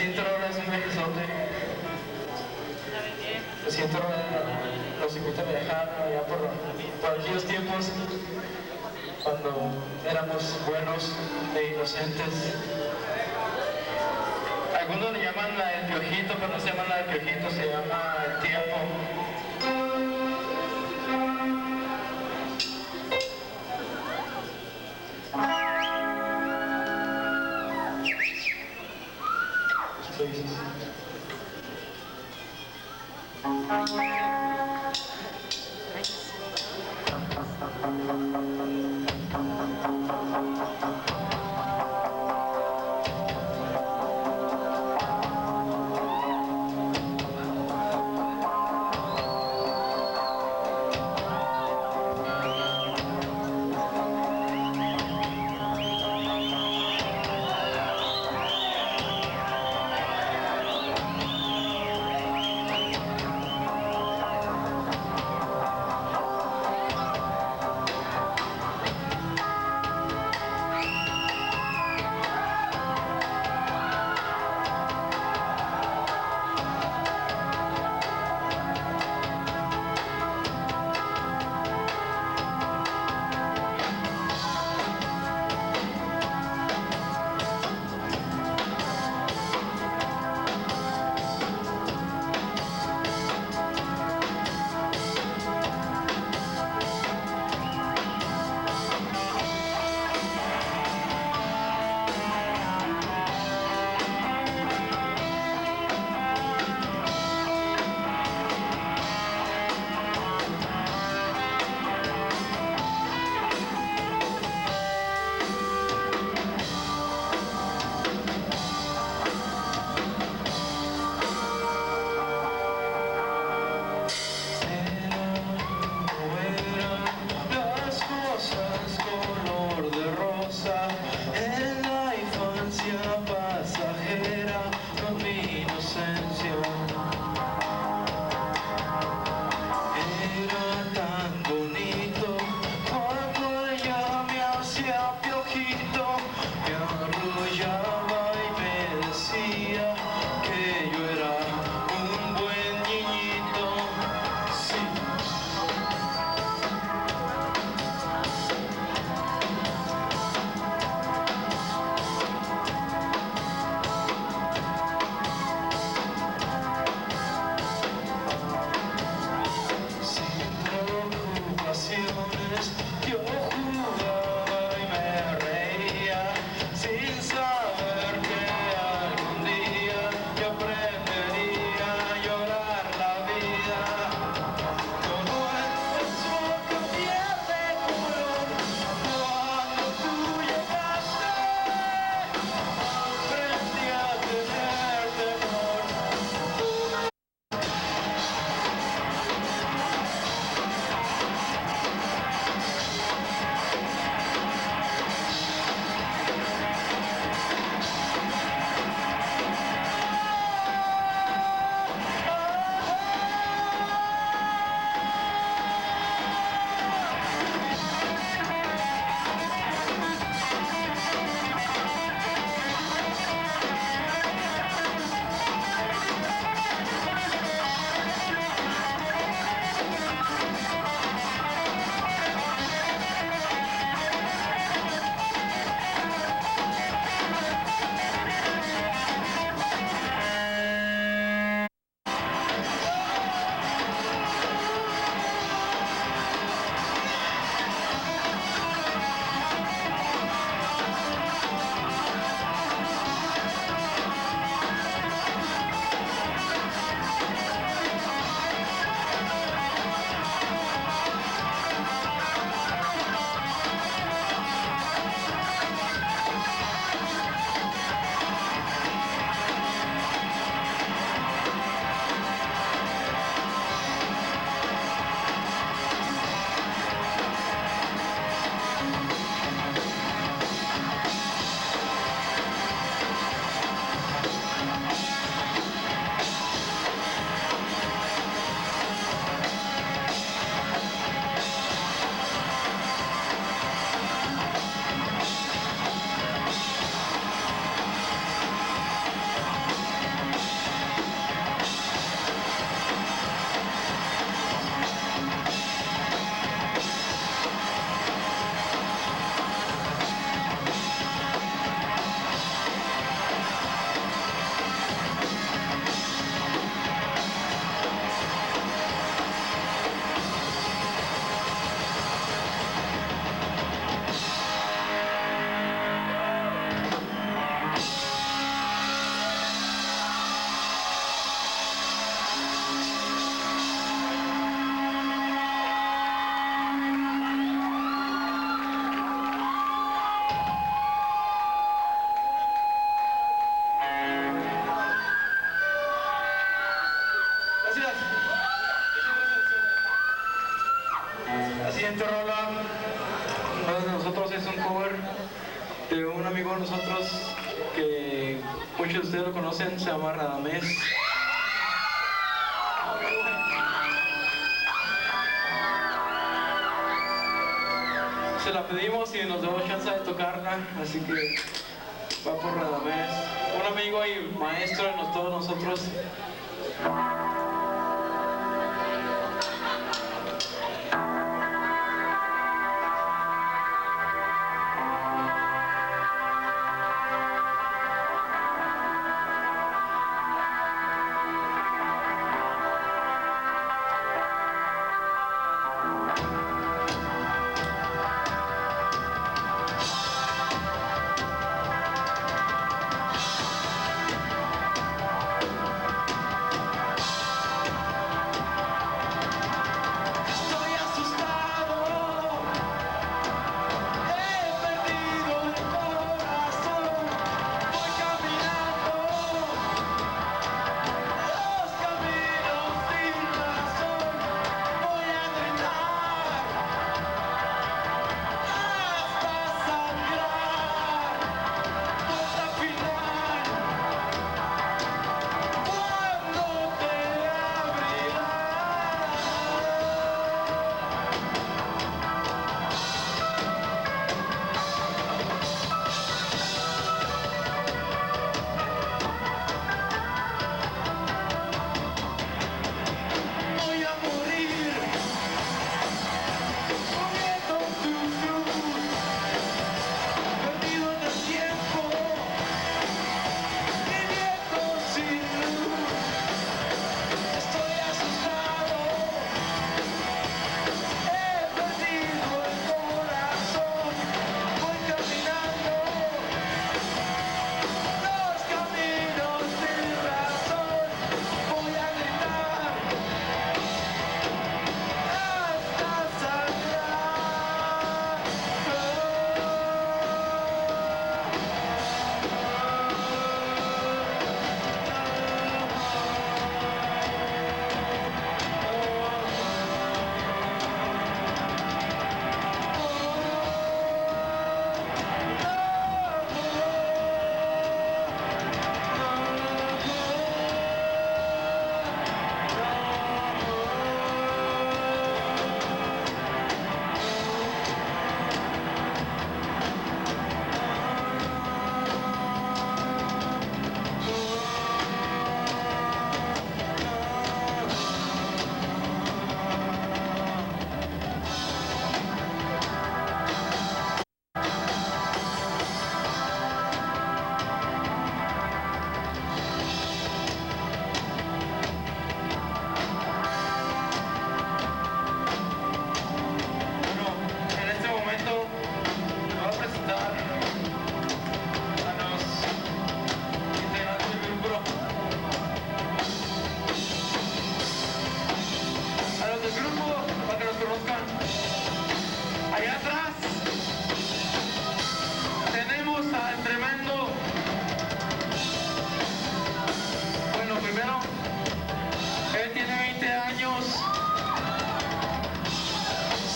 siento ahora es un viajezote. Me siento los invito a viajar allá por aquellos tiempos cuando éramos buenos e inocentes. Algunos le llaman la del piojito, pero no se llama la del piojito, se llama el tiempo. siguiente rola no es de nosotros, es un cover de un amigo de nosotros que muchos de ustedes lo conocen, se llama Radamés. Se la pedimos y nos dio chance de tocarla, así que va por Radamés, un amigo y maestro de todos nosotros.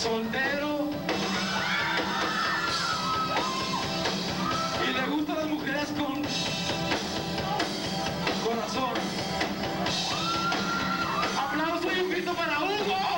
Soltero y le gustan las mujeres con corazón. Aplauso y un grito para Hugo.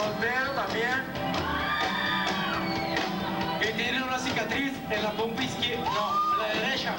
soltero también, y tiene una cicatriz en la pompa izquierda, no, en la derecha.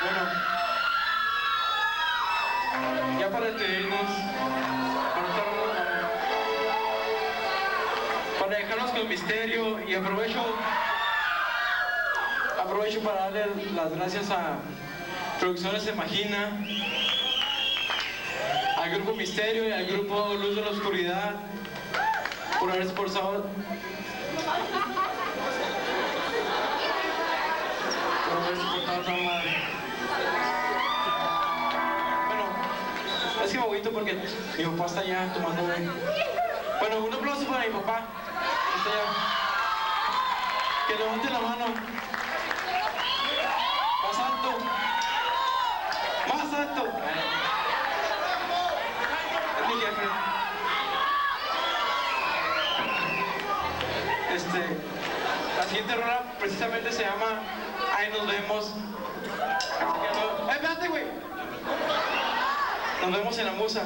Bueno, ya para despedirnos, para dejarnos con misterio, y aprovecho para darle las gracias a Producciones Imagina, al Grupo Misterio y al Grupo Luz de la Oscuridad por haber esforzado tan madre. Bueno, es que me agüito porque mi papá está allá tomando. Bueno, un aplauso para mi papá. Está allá. Que levante la mano. Más alto. Más alto. Es mi jefe. La siguiente rola precisamente se llama Ahí nos vemos. Espérate, güey. Nos vemos en la musa.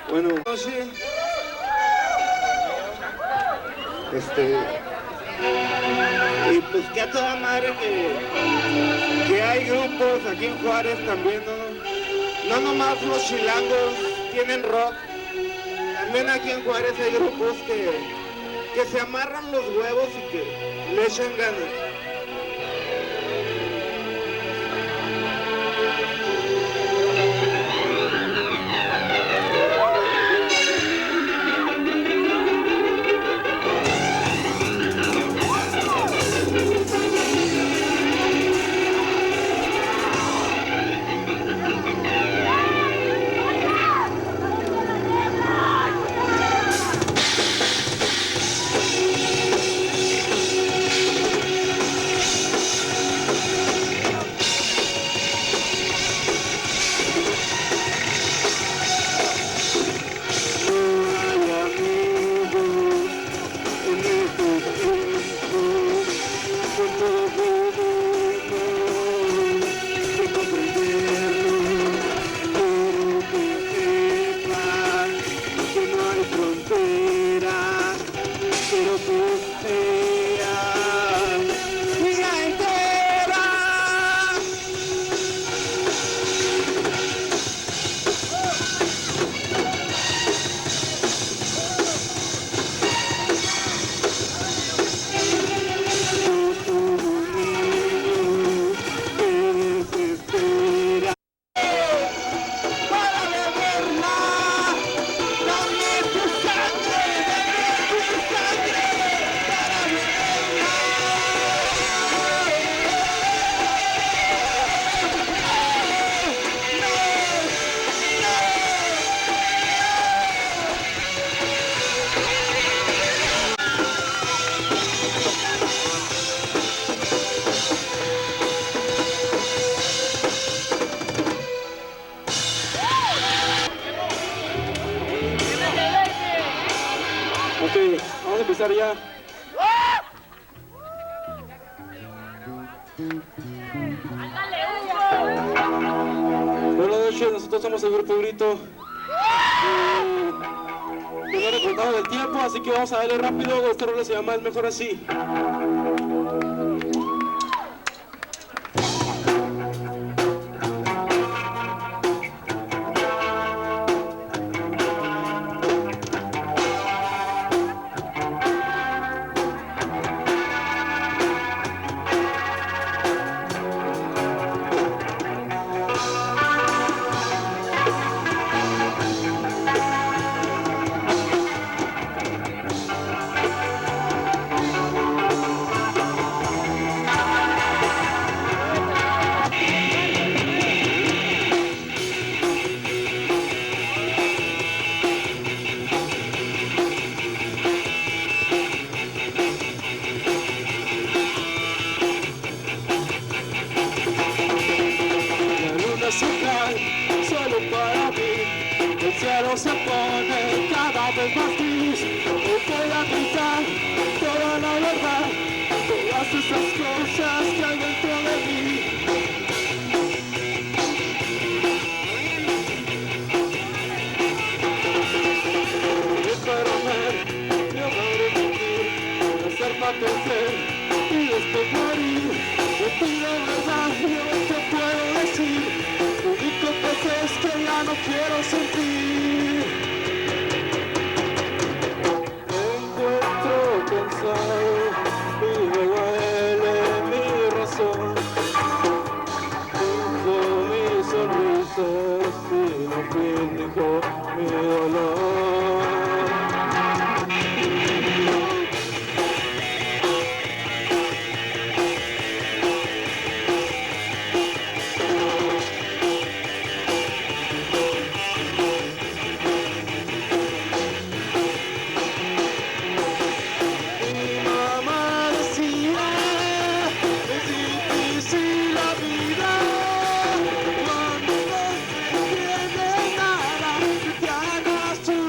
Bueno, sí. Y pues que a toda madre que hay grupos aquí en Juárez también, ¿no? No nomás los chilangos tienen rock, también aquí en Juárez hay grupos que se amarran los huevos y que le echan ganas. Ok, vamos a empezar ya. Buenas noches, nosotros somos el grupo Grito. No he recordado del tiempo, así que vamos a darle rápido. Este rol se llama Es Mejor Así. Solo para mí, el cielo se pone cada vez más gris. Hoy voy a gritar toda la verdad, todas esas cosas que hay dentro de mí. Espero ver mi amor mentir, hacerme crecer y después morir. Yo pido verdad, yo te puedo decir. Lo único que sé es que ya no quiero sentir. Me encuentro cansado y me duele mi razón. Finjo mi sonrisa y no finjo mi dolor. To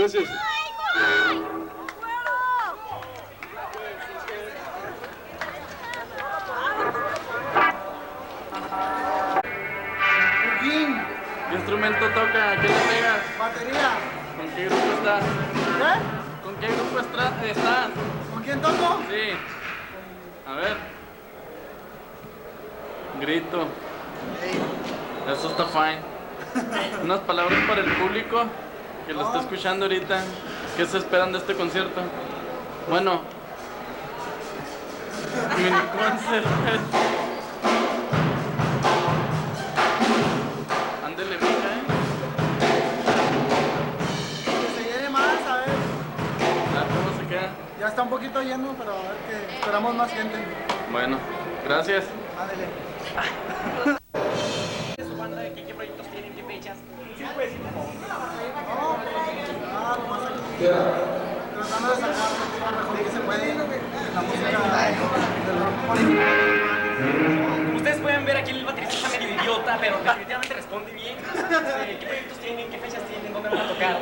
Gracias. ¿Qué instrumento toca? ¿A qué le pegas? Batería. ¿Con qué grupo estás? ¿Qué? ¿Con qué grupo estás? ¿Con quién toco? Sí. A ver. Grito. Eso está fine. Unas palabras para el público que lo está escuchando ahorita. ¿Qué se esperan de este concierto? Bueno. Mini concert. Ándele, mija, Que se llene más, a ver. A ver cómo se queda. Ya está un poquito lleno, pero a ver que esperamos más gente. Bueno, gracias. Ándale. ¿Su banda de qué proyectos tienen, qué fechas? Tratando de sacar lo mejor que se puede la música del Ustedes pueden ver aquí el baterista está medio idiota, pero definitivamente responde bien. ¿Qué proyectos tienen, qué fechas tienen, dónde van a tocar?